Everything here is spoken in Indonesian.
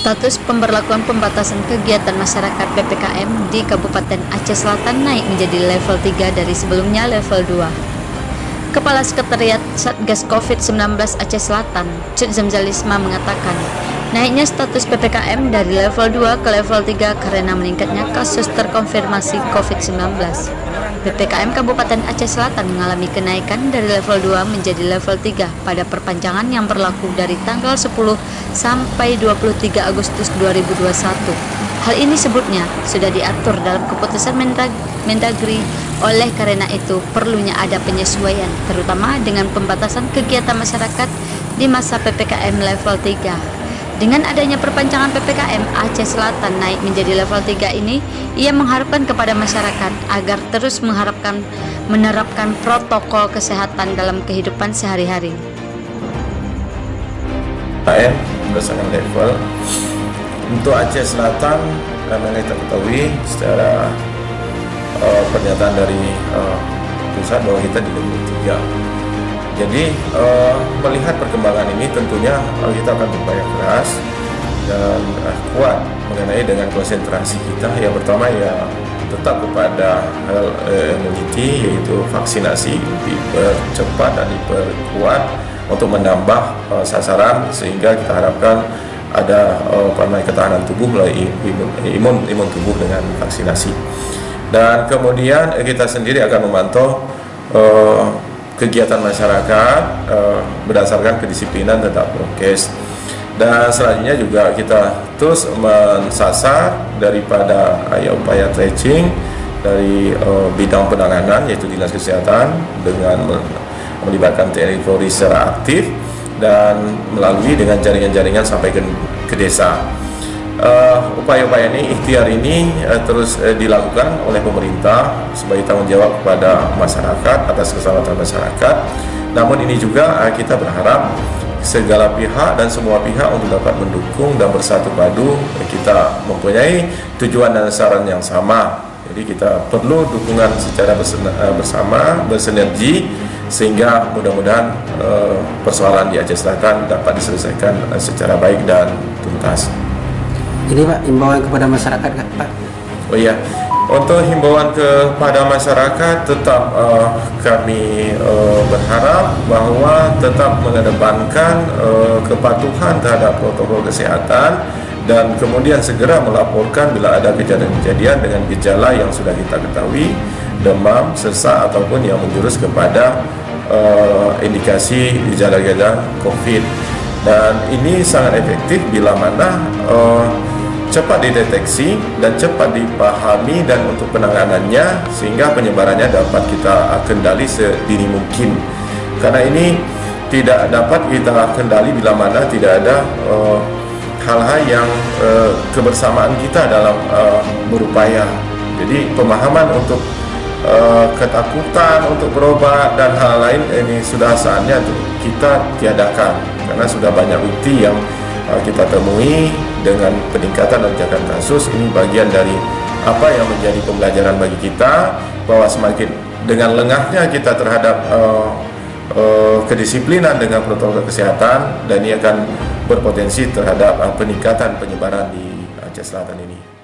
Status pemberlakuan pembatasan kegiatan masyarakat PPKM di Kabupaten Aceh Selatan naik menjadi level 3 dari sebelumnya level 2. Kepala Sekretariat Satgas COVID-19 Aceh Selatan, Cud Zamzalisma mengatakan, naiknya status PPKM dari level 2 ke level 3 karena meningkatnya kasus terkonfirmasi COVID-19. PPKM Kabupaten Aceh Selatan mengalami kenaikan dari level 2 menjadi level 3 pada perpanjangan yang berlaku dari tanggal 10 sampai 23 Agustus 2021. Hal ini sebutnya sudah diatur dalam keputusan Mendagri. Oleh karena itu, perlunya ada penyesuaian, terutama dengan pembatasan kegiatan masyarakat di masa PPKM level 3. Dengan adanya perpanjangan PPKM, Aceh Selatan naik menjadi level 3 ini, ia mengharapkan kepada masyarakat agar terus menerapkan protokol kesehatan dalam kehidupan sehari-hari. Berdasarkan level untuk Aceh Selatan, karena kita ketahui secara pernyataan dari pusat bahwa kita di level 3. Jadi melihat perkembangan ini tentunya kita akan berupaya keras dan kuat mengenai dengan konsentrasi kita. Yang pertama ya tetap kepada hal immunity, yaitu vaksinasi dipercepat dan diperkuat untuk menambah sasaran sehingga kita harapkan ada ketahanan tubuh melalui imun tubuh dengan vaksinasi. Dan kemudian kita sendiri akan memantau kegiatan masyarakat berdasarkan kedisiplinan tetap prokes. Dan selanjutnya juga kita terus mensasar daripada upaya tracing dari bidang penanganan, yaitu Dinas Kesehatan dengan melibatkan TNI Polri secara aktif dan melalui dengan jaringan-jaringan sampai ke desa. Upaya-upaya ini, ikhtiar ini terus dilakukan oleh pemerintah sebagai tanggung jawab kepada masyarakat atas keselamatan masyarakat. Namun ini juga kita berharap segala pihak dan semua pihak untuk dapat mendukung dan bersatu padu. Kita mempunyai tujuan dan sasaran yang sama. Jadi kita perlu dukungan secara bersama, bersinergi, sehingga mudah-mudahan persoalan di Aceh Selatan dapat diselesaikan secara baik dan tuntas. Ini Pak, himbauan kepada masyarakat Pak? Oh iya, untuk himbauan kepada masyarakat tetap kami berharap bahwa tetap mengedepankan kepatuhan terhadap protokol kesehatan dan kemudian segera melaporkan bila ada kejadian-kejadian dengan gejala yang sudah kita ketahui, demam, sesak ataupun yang menjurus kepada indikasi gejala-gejala COVID. Dan ini sangat efektif bila mana cepat dideteksi dan cepat dipahami dan untuk penanganannya sehingga penyebarannya dapat kita kendali sedini mungkin. Karena ini tidak dapat kita kendali bila mana tidak ada hal-hal yang kebersamaan kita dalam berupaya. Jadi pemahaman untuk ketakutan untuk berobat dan hal lain ini sudah saatnya kita tiadakan, karena sudah banyak bukti yang kita temui dengan peningkatan lonjakan kasus. Ini bagian dari apa yang menjadi pembelajaran bagi kita, bahwa semakin dengan lengahnya kita terhadap kedisiplinan dengan protokol kesehatan, dan ini akan berpotensi terhadap peningkatan penyebaran di Aceh Selatan ini.